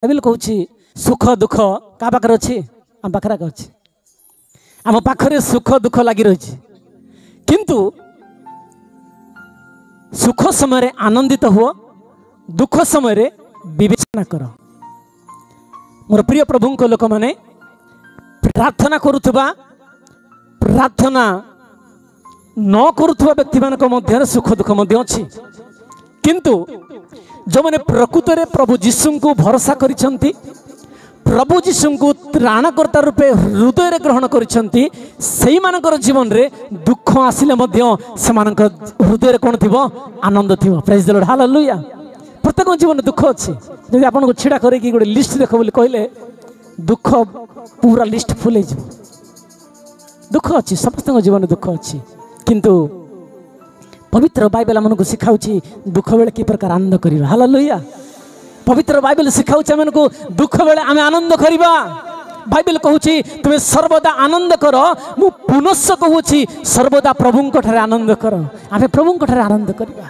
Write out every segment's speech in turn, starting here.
Bible कहूँ सुख दुख क्या पाखे अच्छी आम पाखे अच्छी आम पाखे सुख दुख लगी रही किंतु सुख समय आनंदित हुआ दुख समय विवेचना कर। मोर प्रिय प्रभु को लोक मैंने प्रार्थना करुवा प्रार्थना न करुवा व्यक्ति मान सुख दुख अच्छी किंतु जो मैंने प्रकृत में प्रभु जीशु को भरोसा करिसंती प्रभु जीशु को त्राणकर्ता रूपे हृदय ग्रहण करिसंती सेही मानकर जीवन रे दुख आसिले मध्य सेमानक हृदय कौन थी आनंद थी। Praise the lord hallelujah. प्रत्येक जीवन दुख अच्छी जब आपन को छिड़ा करके गोटे लिस्ट देख बोली कहले दुख पूरा लिस्ट फुल हो दुख अच्छी समस्त जीवन दुख अच्छी किंतु पवित्र बाइबल आमको शिखाऊ दुख बेले कि प्रकार आनंद करवा। हालेलुया। पवित्र बाइबल शिखाऊ आमको दुख बेले आम आनंद करवा। बाइबल कहूँ तुम्हें सर्वदा आनंद कर मु पुनश्च कहूँ सर्वदा प्रभु आनंद कर। आम प्रभु आनंद करवा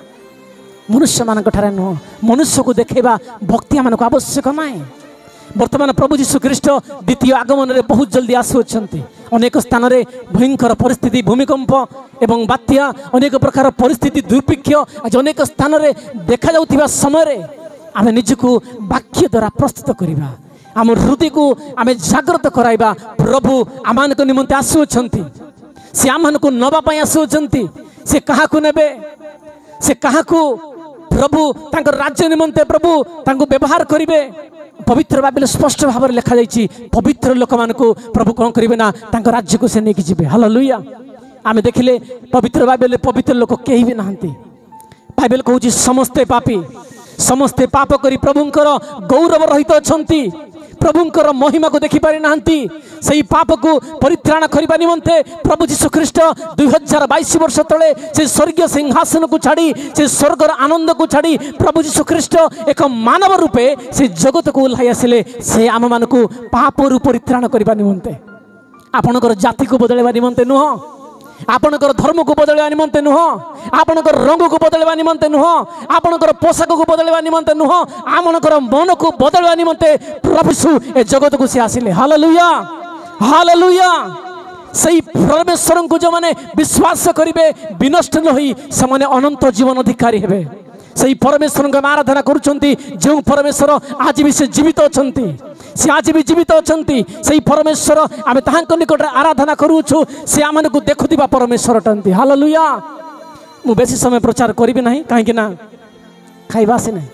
मनुष्य मान नुह मनुष्य को देखा भक्ति आम को आवश्यक ना। वर्तमान प्रभु जीशु ख्रीष्ट द्वितीय आगमन में बहुत जल्दी आसुच्च अनेक स्थान में भयंकर परिस्थिति भूमिकंप एवं बात्या अनेक प्रकार परिस्थिति दुर्भिक्ष आज अनेक स्थान में देखा जाउथिबा समय आम निजको वाक्य द्वारा प्रस्तुत करवा आम हृदय को आम जागृत कराइबा प्रभु आम निमंते आसुच्चंती से आम को नवाई आसुच्चंती से कहा नेबे से कहा प्रभु तांकर राज्य निमंते प्रभु तांको व्यवहार करिवे। पवित्र बाइबल स्पष्ट भाव में लिखा जाइए पवित्र लोक मान को प्रभु कौन करेंगे ना तांको राज्य को से नहीं जी। हालेलुया। आम देखिले पवित्र बाइबल पवित्र लोक कहीं भी नहांती। बाइबल कहूँ समस्ते पापी समस्ते पाप करी प्रभुंकर गौरव रहित अछंती प्रभुंकर महिमा को देखि पारि नाहंती सही पाप को परित्राण करने निमंते प्रभु जीशु ख्रीष्ट 2022 वर्ष तले से स्वर्गीय सिंहासन को छाड़ी से स्वर्गर आनंद को छाड़ी प्रभु जीशु ख्रीष्ट एक मानव रूपे से जगत को ओह्लाई आसिले से आम मान को पाप रु परित्राण करने निमंते आपणकर जाति को बदलवा निमंते नुह आपणकर धर्म को बदलवा निमंते नुह आपणकर रंग को बदलवा निमंते नुह आपणकर पोशाक को बदलवा निमंते नुह आपणकर मन को बदलवा निमंते प्रभु ए जगत को से आसिले। Hallelujah hallelujah. सही परमेश्वर को जो माने विश्वास करिवे विनष्ट न होई से अनंत जीवन अधिकारी हेबे। सही परमेश्वर को आराधना करुछंती जो परमेश्वर आज भी से जीवित अछंती से आज भी जीवित अछंती सही परमेश्वर आम ताहांक निकट आराधना करूछु से आम को देखुथिबा परमेश्वर टंती। हालेलुया। मु बेसी समय प्रचार करिबि नाही काहे ना खाइबा आसी नाही।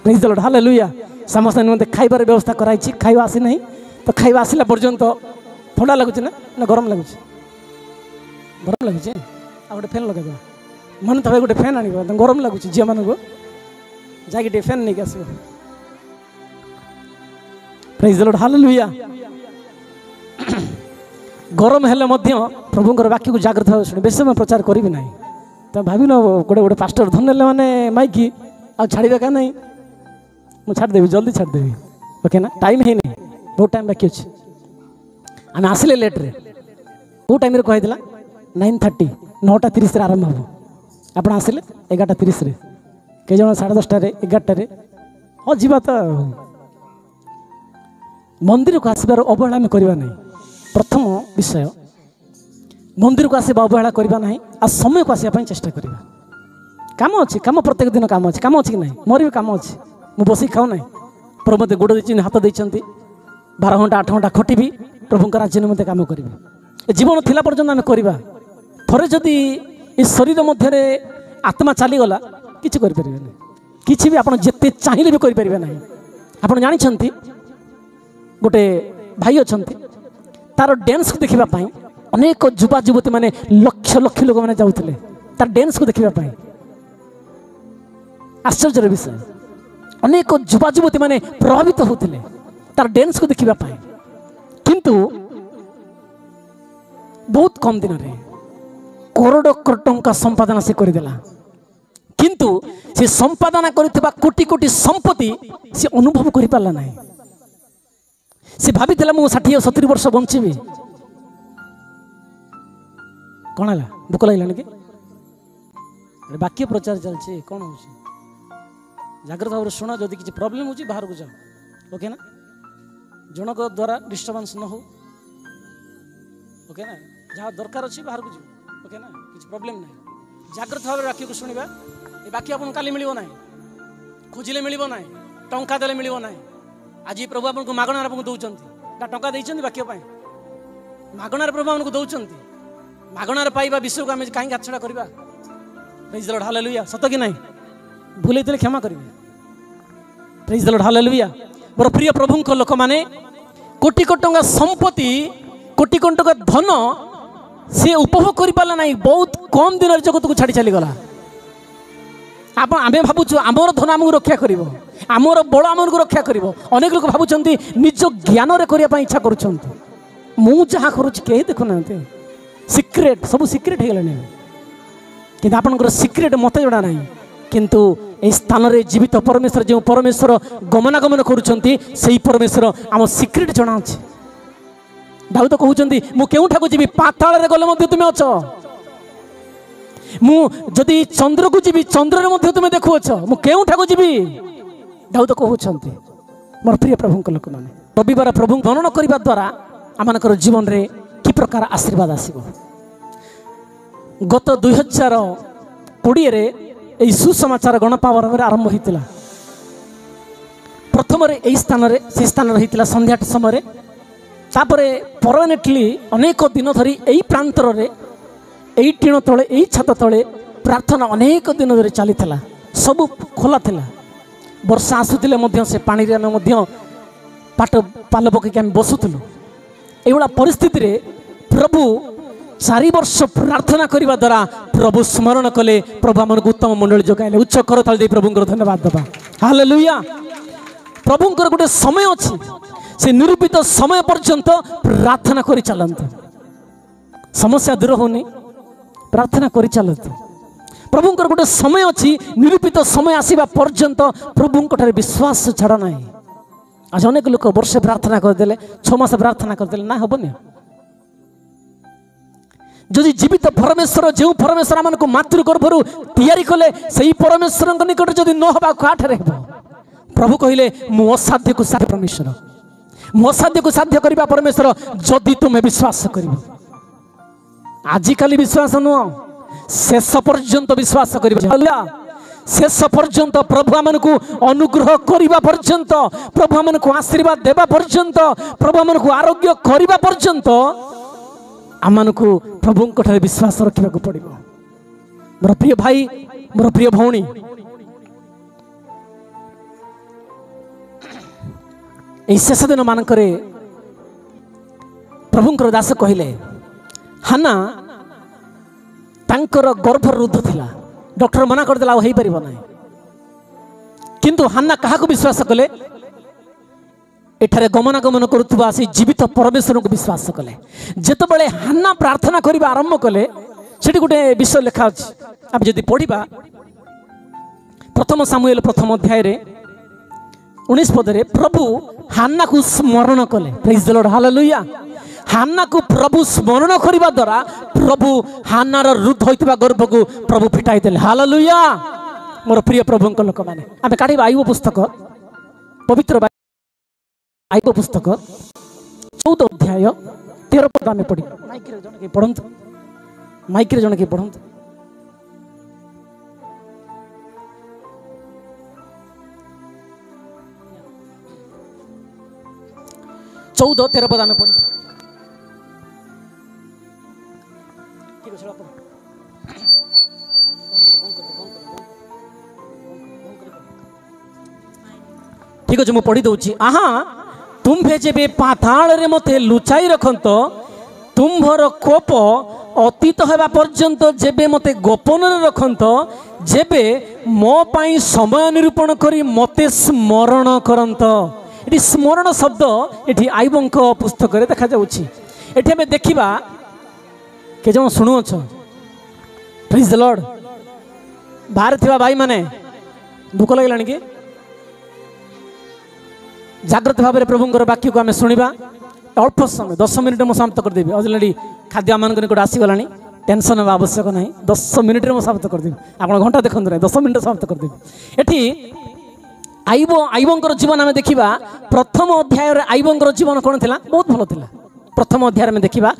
Praise the lord hallelujah. समस्त निमंते खाइबार व्यवस्था कराई छी खाइबा आसी नाही तो खाइबा आसिला पर्यंत ठंडा लगुच ना गरम लगुच गरम लगुच आ गोटे फैन लगा मन तबे गोटे फैन आनी गरम लगुच झील मान को जाके फैन नहीं आस। Praise the lord hallelujah. गरम हेले मध्य प्रभुंकर वाक्य को जागृत भाव शुणे बेस समय प्रचार करी ना तो भाव गोटे गोटे पास्टर धन ने मैंने माइकी आ छाड़े क्या नहीं मुझे छाड़देवी जल्दी छाड़देवी ओके ना टाइम है नहीं बहुत टाइम बाकी अच्छे आम आसिले लेट्रे कौ टाइम कहला 9:30 9:30 आरंभ हम आप आसिले 11:30 कई जन 10:30 11 हाँ जीवा तो मंदिर को आसबार अवहेला आम करवा नहीं। प्रथम विषय मंदिर को आसवा अवहेला करवा नहीं आ समय को आसपा चेष्टा करवा काम अच्छी काम प्रत्येक दिन काम अच्छी काम अच्छी कि ना मोर भी काम अच्छी मु बसिक खाऊ ना प्रभु मत गोड़ देती हाथ देती 12 घंटा 8 घंटा खटिबी प्रभु राज्य निमंते काम करी जीवन थिला पर्यंत आम करवा थरे जदि ये शरीर मध्य आत्मा चलीगला किसी करें किसी भी आप जिते चाहिए भी करें ना। आप जानते गोटे भाई अच्छा तार डांस को देखापी अनेक युवा युवती मैंने लक्ष लक्ष लोक मैंने जाऊे तार डांस को देखापी आश्चर्य विषय अनेक युवा युवती मैंने प्रभावित होते तार डांस को देखापी किंतु बहुत कम दिन में करोड़ करोड़ टंका संपादन से करदेला किंतु से संपादन करथिबा कोटी कोटी संपत्ति से अनुभव करि पाला नाही। से भाभी मु 60-70 वर्ष बंचीबी कौन है भूक लगे कि वाक्य प्रचार चलছে कौन हो जागृत भाव शुण जदि किसी प्रोब्लेम हो बाहर को जाओ ओके ना जनक द्वारा डिस्टर्बांस न हो ओके ना जहाँ दरकार अच्छी बाहर को जीव ओके ना किसी प्रॉब्लम ना जाग्रत भाव वाक्य को शुणा ये बाकी आपको काली मिल ना खोजिले मिल ना टंका देले मिल ना आज प्रभु आपको मागणार आपको दौरान टंका देते बाक्य मागणार प्रभु आमको दौरान मागणार पाइबा विषय को आम कहीं हाथछड़ा करवा प्रेज द लॉर्ड हालेलुया सत कि नहीं भूल क्षमा करेंगे प्रेज द लॉर्ड हालेलुया मोर प्रिय प्रभु लोक मैंने कोटि कोटि टंका संपत्ति कोटि कोटि टंका धन सी उपभोग कर पारा ना बहुत कम दिन जगत को छाड़ी चलीगला आप आम भावुँ आमर धन आमको रक्षा कर आमर बल आमको रक्षा कर अनेक लोग भावुं निज ज्ञान करने इच्छा करुँचा करुच्ची कहीं देखुना सिक्रेट सब सिक्रेट हो गलानी कि आपंकर सिक्रेट मत जड़ा ना किंतु ए स्थान रे जीवित परमेश्वर जो परमेश्वर गमनागमन करुँच परमेश्वर आम सिक्रेट जना अच्छे दाऊद कहते मु केउठा को जीवी पाताल रे गले तुम अछ मुझे चंद्र को जीवी चंद्र रे तुम देखुच मु केउठा को जीवी दाऊद कहते मोर प्रिय प्रभु लोक मैंने रविवार प्रभु वर्णन करने द्वारा आमर जीवन रे कि प्रकार आशीर्वाद आसब गत 2020 रे यही सुसमाचार गणपावर आरंभ होता प्रथम यही स्थान से स्थान रही संध्या समय तापर परमानेंटली अनेक दिन धरी यही प्रांतर यही टीण तले यही छत तले प्रार्थना अनेक दिन धरी चली सब खोला थिला वर्षा आसुले से पानी पाट पाल पकईक आम बसुलु एभा परिस्थिति रे प्रभु 4 वर्ष प्रार्थना करने द्वारा प्रभु स्मरण कले प्रभु आमको उत्तम मंडली जगाइले उच्च कर ताली प्रभु धन्यवाद दबा हालेलुया प्रभुंकर गोटे समय अच्छी से निरूपित समय पर्यंत प्रार्थना कर चलते समस्या दूर होनी प्रार्थना कर चलते प्रभुंकर गोटे समय अच्छी निरूपित समय आसवा पर्यंत प्रभुंक विश्वास छाड़ ना आज अनेक लोक वर्षे प्रार्थना करदे 6 मास प्रार्थना करदे ना हेनी जदि जीवित परमेश्वर जो परमेश्वर आम को मातृगर्भर तैयारी कले से परमेश्वर निकट जदि न हवा काठे प्रभु कहले मु असाध्य को साध्य परमेश्वर मु असाध्य को साध्य करवा परमेश्वर जदि तुम्हें विश्वास कर आजिकाली विश्वास नुह शेष पर्यंत विश्वास कर शेष पर्यंत प्रभु आमको अनुग्रह करने पर्यंत प्रभु आमको आशीर्वाद देवा पर्यंत प्रभु आमको आरोग्य करने पर्यंत आमको प्रभु विश्वास रखा पड़ो मोर प्रिय भाई मोर प्रिय भौणी यही शेष दिन मानक प्रभुंकर दास कहले हाना तांकर गर्भ रुद्ध थिला डॉक्टर मना करदेला हो पार ना किंतु हाना क्या विश्वास कले एठारे गमनागमन करुवा से जीवित परमेश्वर को विश्वास कले जितेबाला हाना प्रार्थना करने आरंभ कले से गोटे विषय लिखा अच्छे आप जब पढ़ा प्रथम सामुएल प्रथम अध्याय 19 पदरे प्रभु हाना को स्मरण कले प्रेज द लॉर्ड हालेलुया हाना को प्रभु स्मरण करने द्वारा प्रभु हानार रुद्ध होता गर्भ को प्रभु फिटाई देले हालेलुया मोर प्रिय प्रभु लोक मैंने आम काढ़ा आयुब पुस्तक पवित्र आयुब पुस्तक 14 अध्याय 13 पद आम पढ़ी पढ़ु माइक जन के पढ़ु 14-13 पद आम पढ़ी ठीक अच्छे मुझे पढ़ी दूची आहा तुम्हें जेबे पाताल रे मते लुचाई रखत तुम्भर कोप अतीत होगा पर्यंत जेबे मते गोपन रखत जेबे मो पाई समय निरूपण करी मते स्मरण करंत ये स्मरण शब्द ये आयुबंक पुस्तक रे देखा जाउछि एठी हमें देखिबा के जो शुणुअछ प्रेज द लॉर्ड बाहर थिबा भाई माने भूख लगलानी कि जाग्रत भाव में प्रभुंर वाक्य को आम शुणा अल्प समय 10 मिनिट में समाप्त करदेवी अलरेडी खाद्य आम निकट आसीगला टेंशन होगा आवश्यक ना 10 मिनिट में समाप्त करदेवी आप घंटा देखते ना 10 मिनिट समाप्त करदेवी एटी आईबंकर जीवन आम देखा प्रथम अध्याय आईबंकर जीवन कौन था बहुत भल था प्रथम अध्याय में देखा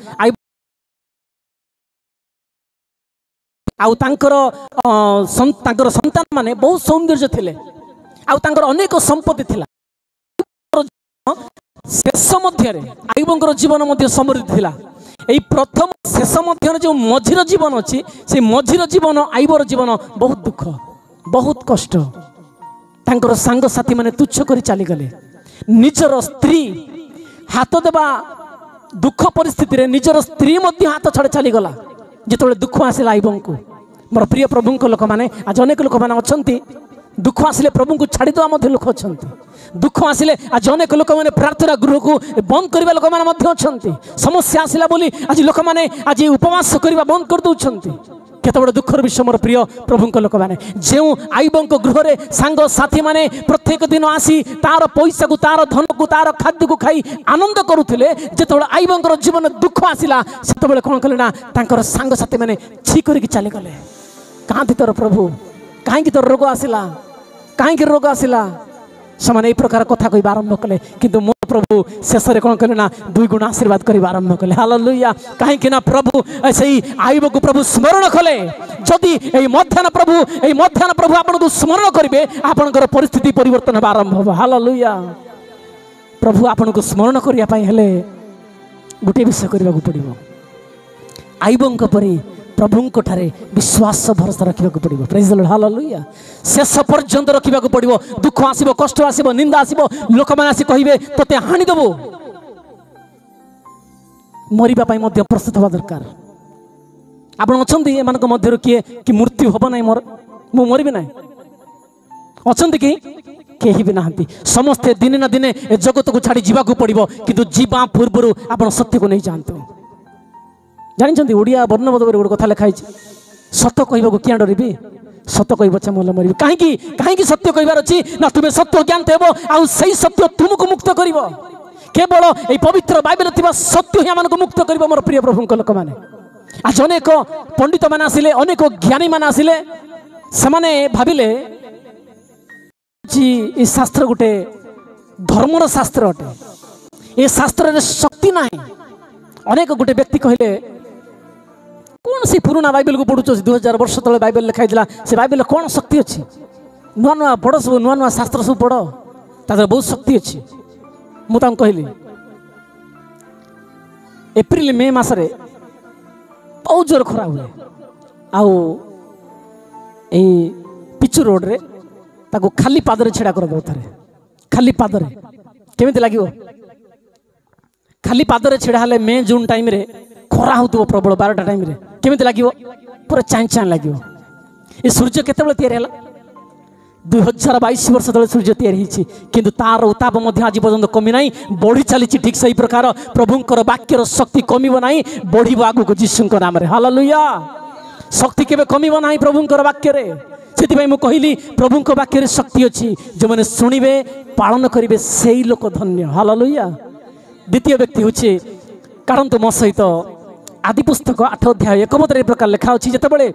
संतान माने बहुत सौंदर्य थे अनेक संपत्ति थिला शेष मध्य आईबंकर जीवन मध्य समृद्धि थिला यही प्रथम शेष मध्य जो मझीर जीवन अच्छी से मझीर जीवन आईबर जीवन बहुत दुख बहुत कष्ट तांकर सांग साथी माने तुच्छ कर चलीगले निजर स्त्री हाथ देवा दुख परिस्थिति निजर स्त्री मध्य हाथ छाड़ चलीगला जिते दुख आसला आईबन को मोर प्रिय प्रभु लोक मैंने आज अनेक लोक मैंने अच्छा दुख आसिले प्रभु को छाड़देवा लोक अच्छा दुख आसिले आज अनेक लोक मैंने प्रार्थना गृह को बंद करने लोक मैंने अच्छा समस्या आसला बोली आज लोक मैंने आज उपवास करने बंद कर दौरान केते बड़ दुखर विषय मोर प्रिय प्रभु लोक मैंने जो आईबंक गृह में सांग साथी माने प्रत्येक दिन आसी तार पैसा को तार धन को तार खाद्य को खाई आनंद करुले जो आईबंकर जीवन दुख आसला से कौन कले ना तांकर सांग साथी माने छी करके चलीगले कहाँ तोर प्रभु कहीं तोर रोग आसला कहीं रोग आसला से प्रकार कथा कह आरंभ कले किंतु मो प्रभु शेष में कौन कले ना 2 गुण आशीर्वाद कर आरंभ कले हालेलुया कहीं ना प्रभु से आईब को प्रभु स्मरण कले जदि मध्याह्न प्रभु आपन को स्मरण करेंगे आपनकर परिस्थिति परिवर्तन होगा आरंभ हो हालेलुया प्रभु आपन को स्मरण करने गोटे विषय करने को पड़ो आईबंक परी प्रभु ठारे विश्वास भरोसा रखा पड़ो प्रेज द लॉर्ड हालेलुया शेष पर्यंत रखा पड़ो दुख आसो कष्ट आसो निंदा आसो लोक मैंने आसी कहे तोते हाणीदेबू मरवाई प्रस्तुत हवा दरकार आप मध्य किए कि मृत्यु हम ना मोर मु मरबी ना अच्छा कि कहीं भी ना समस्ते दिने ना दिने ए जगत को छाड़ी जावाक पड़ो किंतु जीवा पूर्व आप सत्य को नहीं जानते जानते ओडिया वर्णबोध गोटे कथा लिखाई सत कह क्या डरबी सत कह पछे मोल मरबी कहीं सत्य कहबार अच्छी ना तुम्हें सत्य ज्ञान देव आउ सही सत्य तुमको मुक्त कर केवल ये पवित्र बाइबल थी सत्य ही आमको मुक्त कर मोर प्रिय प्रभु लोक मैंने आज अनेक पंडित मैंने आसिले अनेक ज्ञानी मैंने आसिले से भाविले ये शास्त्र गोटे धर्मर शास्त्र अटे ये शास्त्र शक्ति ना अनेक गोटे व्यक्ति कहले कौन सी पुराना बाइबल को पढ़ुच 2000 वर्ष तले बाइबल लिखाई से बाइबल कौन शक्ति अच्छी नुआ नुआ पढ़ सब नुआ नुआ शास्त्र सब पढ़ तार बहुत शक्ति अच्छी मुझे कहली एप्रिल मे मसरे बहुत जोर खरा हुए आउ पिचु रोड रे ताको खाली पादरे छेड़ा कर दो थारे खाली पादरे केमिति लागिवो खाली पादरे छेड़ा हले मे जून टाइम रे खरा होतो प्रबल 12टा टाइम रे केमिति लागिवो पूरा चान चान लागिवो ए सूर्य केतेबेले तयार हैला 2022 वर्ष तले सूर्य तयार हिची किंतु तार उताप मध्य आज पर्यंत कमी नाही बढ़ी चली ठीक सही प्रकार प्रभुंकर वाक्यर शक्ति कमिबो नाही बढ़िबो आगु जीशुंकर नाम रे हालेलुया शक्ति केबे कमिबो नाही प्रभुंकर वाक्य रे सेति भाई मु कहिली प्रभुंकर वाक्य रे शक्ति अछि जो माने सुनिबे पालन करिवे सेही लोक धन्य हालेलुया द्वितीय व्यक्ति होछि कारण तो मो सहित आदि पुस्तक 8 अध्याय 1 पद रे प्रकार लिखा अछि जेतेबेले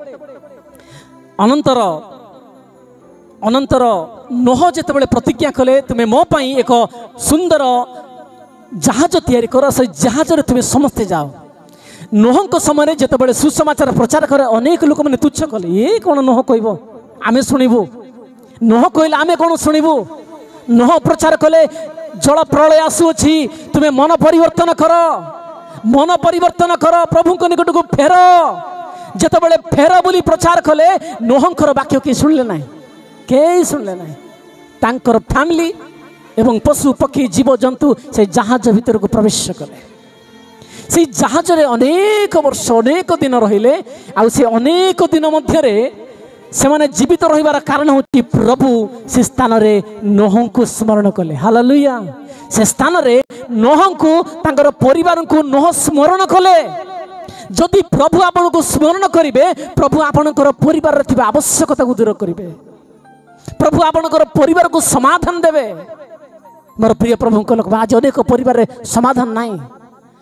अनंतर अनंतर नोह जेतेबेले प्रतिज्ञा कले तुमे मो पई एक सुंदर जहाज तैयारी कर से जहाज रे तुमे समस्ते जाओ नोहंक समय जेतेबेले सुसमाचार प्रचार करे अनेक लोक माने तुच्छ कले ए कोन नोह कहबो आमे सुनिबो नोह कहले आमे कोन सुनिबो नोह प्रचार कले जल प्रलय आसु अछि तुमे मन परिवर्तन कर प्रभु को निकट को फेर जेतेबेले फेर बोली प्रचार कले नोहंकर वाक्य के सुनले नाही कई सुनले ना तांकर फैमिली एवं पशु पक्षी जीव जंतु से जहाज भीतर को प्रवेश कले से जहाज रे अनेक वर्ष अनेक दिन रहिले आ से अनेक दिन मध्य रे से माने जीवित रहिबार कारण होती प्रभु से स्थान रे नोह को स्मरण कले हालेलुया से स्थान रे नोह को तांकर परिवार को नोह स्मरण कले जदि प्रभु आपन को स्मरण करिवे प्रभु आपनकर परिवार रे थिबा आवश्यकता को दूर करिवे प्रभु आपनकर परिवार को समाधान देवे मोर प्रिय प्रभु को लोक आज अनेक परिवार रे समाधान नाही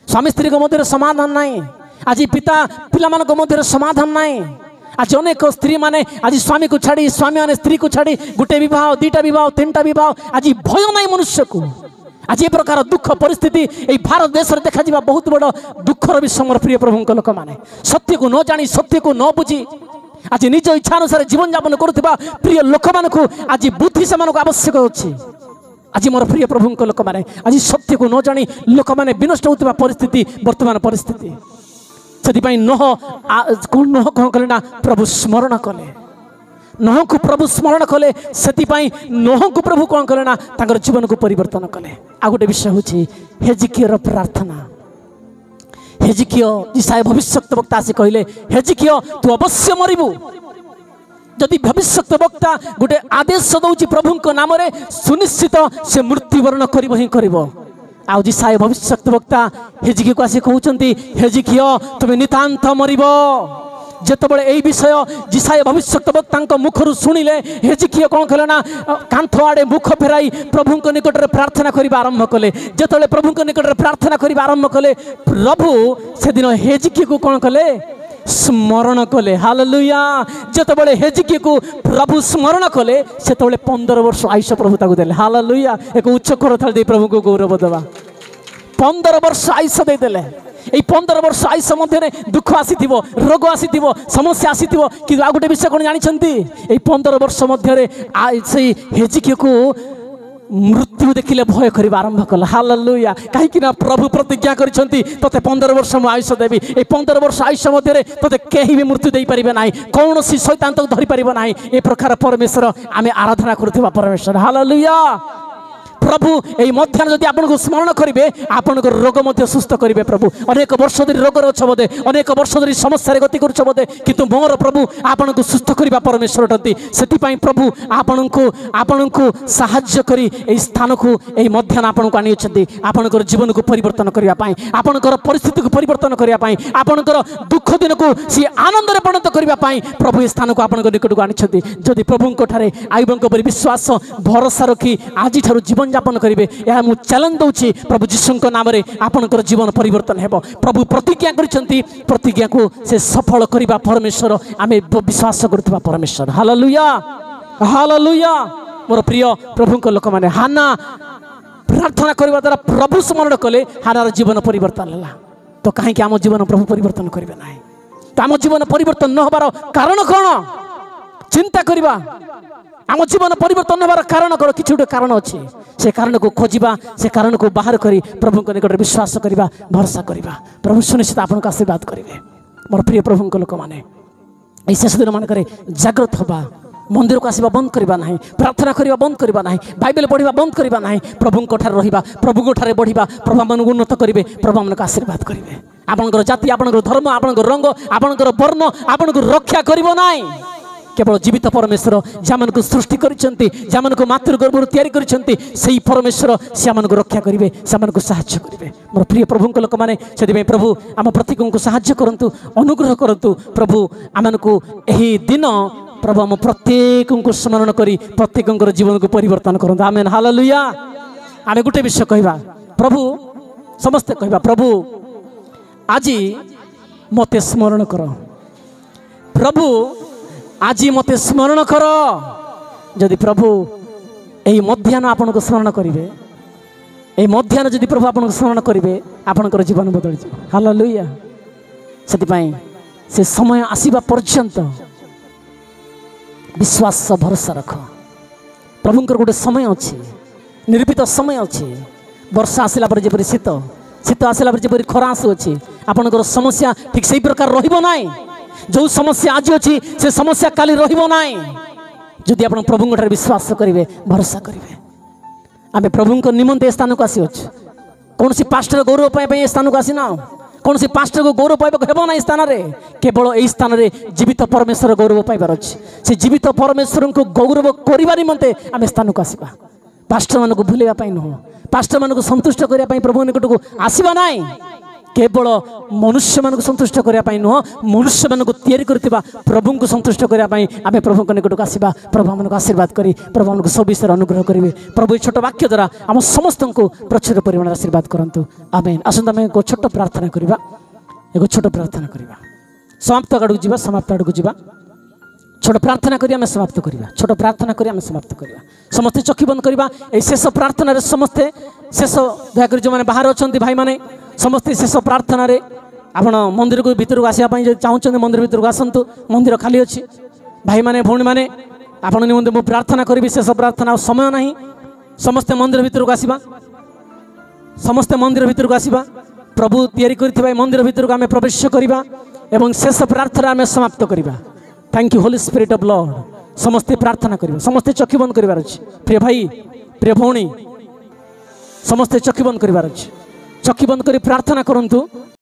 स्वामी स्त्री को मध्य समाधान नाही आज पिता पिला मान को मध्य समाधान नाही आज अनेक स्त्री माने आज स्वामी को छाड़ी स्वामी माने स्त्री को छाड़ी गोटे विवाह दुईटा विवाह तीनटा विवाह आज भय ना मनुष्य को आज ए प्रकार दुख परिस्थिति ये भारत देश में देखा बहुत बड़ दुखर विषय मोर प्रिय प्रभु लोक मैंने सत्य को न जानी सत्य को न बुझी आज निज इच्छा अनुसार जीवन यापन करुवा प्रिय लोक मान आज बुद्धि से आवश्यक अच्छी आज मोर प्रिय प्रभु लोक मैंने आज सत्य को न जानी लोक मैंने विनष्ट होता परिस्थिति वर्तमान परिस्थिति से नोह कौन कले ना प्रभु स्मरण कले नोह को प्रभु स्मरण कले से नोह को प्रभु कौन कले ना जीवन को परिवर्तन कले आ गोटे विषय हूँ हेजिकियर प्रार्थना हेजिकिय जिसाय भविष्यत वक्ता आसी कहले हेजिकिय तू अवश्य मरिबू जदि भविष्यत वक्ता गोटे आदेश दौची प्रभु नाम सुनिश्चित से मृत्युवरण करिबो ही करिबो आउ जिसाय भविष्यत वक्ता हेजिकिय को आसी कहउचंती हेजिकिय तुम नितांत मरिबो जेतबळे एई विषय जिसाय भविष्यत वक्ता मुखरु सुनिले हेजिकिय कौन कले ना कांथ आड़े मुख फेराई प्रभु निकट में प्रार्थना करने आरंभ कले जेतबळे प्रभु निकट में प्रार्थना करने आरंभ कले प्रभु से दिन हेजिकिय को कौन कले स्मरण कले हालेलुया जेतबळे हेजिकिय को प्रभु स्मरण कले सेतबळे 15 वर्ष आयुष प्रभु ताकू देले हालेलुया एक उच्च करथाल दे प्रभु को गौरव देवा 15 वर्ष आयुष दे देले 15 वर्ष आयुष मध्य दुख आसी रोग आसी समस्या आसी कि आ गोटे विषय कौन जानते 15 वर्ष मध्य हेजिकिय को मृत्यु देखिले भय करने आरंभ कला हालेलुया कहीं प्रभु प्रतिज्ञा करते तोते 15 वर्ष मु आयुष देवी 15 वर्ष आयुष मध्य तोते कहीं भी मृत्यु दे पारे ना कौन सी शैतान तो धरी पार ना ए प्रकार परमेश्वर आम आराधना करुवा परमेश्वर हालेलुया प्रभु यही मध्याह्न जदि आपको स्मरण करेंगे आपण रोग सुस्थ करेंगे प्रभु अनेक वर्ष धरी रोग अच्छे बोधे अनेक वर्ष धरी समस्या गति कर बोधे किंतु मोर प्रभु आपण को सुस्थ करने परमेश्वर अटंती से प्रभु आपण को साहाय्य करी ए स्थान को यही मध्याह्न आपण को आनी आपणकर जीवन को परिवर्तन करने आपणकर परिस्थिति को परिवर्तन करने आपणकर दुख दिन को सी आनंद परिणत करने प्रभु ए स्थान को आपण निकट को आनी जदि प्रभु आयुबों पर विश्वास भरोसा रखी आज जीवन यापन करेंगे यह मुझे चैलेंज दूसरी प्रभु जीशु नाम आपणकर जीवन परिवर्तन हेब प्रभु प्रतिज्ञा करछंती प्रतिज्ञा को से सफल करने परमेश्वर आम विश्वास करुवा परमेश्वर हालेलुया हालेलुया मोर प्रिय प्रभु लोक मैंने हाना प्रार्थना करने द्वारा प्रभु स्मरण कले हानार जीवन परिवर्तन है तो कहीं आम जीवन प्रभु परिवर्तन करेंगे ना तो आम जीवन परिवर्तन न होबार कारण कौन चिंता करवा आम जीवन परिवर्तन होबार कारण कौन कि गोटे कारण अच्छे से कारण को खोजा से कारण को बाहर करी प्रभु निकट विश्वास करवा भरोसा करवा प्रभु सुनिश्चित आपको आशीर्वाद करेंगे मोर प्रिय प्रभु लोक मैंने शेष दिन मानक जागृत हवा मंदिर को आसवा बंद करवा ना प्रार्थना करवा बंद करवा ना बाइबल पढ़ा बंद करवा ना प्रभु रहा प्रभु बढ़िया प्रभु मन उन्नत करेंगे प्रभु मन आशीर्वाद करेंगे आपणकर जाति आपणकर धर्म आपणकर रंग आपणकर वर्ण आपन को रक्षा करिवो नाई केवल जीवित परमेश्वर जहाँ को सृष्टि कर मातृगर्भ तैयारी परमेश्वर से रक्षा करेंगे से साहाय्य करेंगे मोर प्रिय प्रभु लोक मैंने से प्रभु आम प्रत्येक को साहाय्य करूँ अनुग्रह करूँ प्रभु आम को यही दिन प्रभु आम प्रत्येक को स्मरण करी प्रत्येक जीवन को परिवर्तन करूँ आमेन हालेलुया आम गोटे विषय कहवा प्रभु समस्ते कहवा प्रभु आज मते स्मरण कर प्रभु आज मते स्मरण कर जदि प्रभु यही मध्याह्न आपन को स्मरण करेंगे यही मध्याह्न जदि प्रभु आपन को स्मरण करेंगे आपनकर जीवन बदल जाए हालेलुया से समय आसीबा पर्यंत विश्वास भरोसा रख प्रभुंकर गोटे समय अच्छे निर्भीत समय अच्छे वर्षा आसला पर जपरी शीत शीत आसला पर जपरी खरा आसुअछि आपनकर समस्या ठीक से प्रकार रहिबो नाई जो समस्या आज अच्छी से समस्या काली रहिबो नाई जदि आप प्रभु विश्वास करेंगे भरोसा करेंगे आम प्रभु निमंते स्थान को आसी कौन सी पास्टर गौरव पाई स्थान को आसीना कौन सी पास्टर को गौरव पाइबा हेबो ना स्थान रे केवल यही स्थान रे जीवित परमेश्वर गौरव पाइबार अच्छे से जीवित परमेश्वर को गौरव करने निमंते आम स्थान को आसवा पास्टर मान को भूलवा नुह पास्टर मान को संतुष्ट करने प्रभु निकट को आसवा ना केवल मनुष्य मान को संतुष्ट करने नुह मनुष्य मान को तैयारी करथिबा प्रभु को संतुष्ट करने आम प्रभु निकट को आसवा प्रभु आम आशीर्वाद करी प्रभु आमको सब विषय अनुग्रह करेंगे प्रभु छोट वाक्य द्वारा आम समस्त को प्रचुर परिमाण आशीर्वाद करूँ आमेन आसंता आम एक छोट प्रार्थना करवा एक छोट प्रार्थना करवा समाप्त आड़ को समाप्त आड़ को छोट प्रार्थना करी आम समाप्त करवा छोट प्रार्थना करी आम समाप्त करवा समस्ते चक्षु बंद करवा शेष प्रार्थना समस्ते शेष दयाक जो मैंने बाहर अच्छा भाई मैंने समस्ते शेष प्रार्थना आपण मंदिर को भीतर को आसवाई चाहते मंदिर भीतर को आसतु मंदिर खाली अच्छी भाई मैंने भौणी मैंने आपण निमंते मुझे प्रार्थना करी शेष प्रार्थना समय ना समस्ते मंदिर भीतर को आसवा समस्ते मंदिर भीतर को आसवा प्रभु तैयारी कर मंदिर भीतर को आम प्रवेश करवा एवं शेष प्रार्थना आम समाप्त करवा। Thank you Holi spirit of Lord. समस्ते प्रार्थना करवा समस्ते चक्षु बंद करार अच्छे प्रिय भाई प्रिय भौणी समस्ते चक्षु बंद करार अच्छे चक्षु बंद कर प्रार्थना करंतु।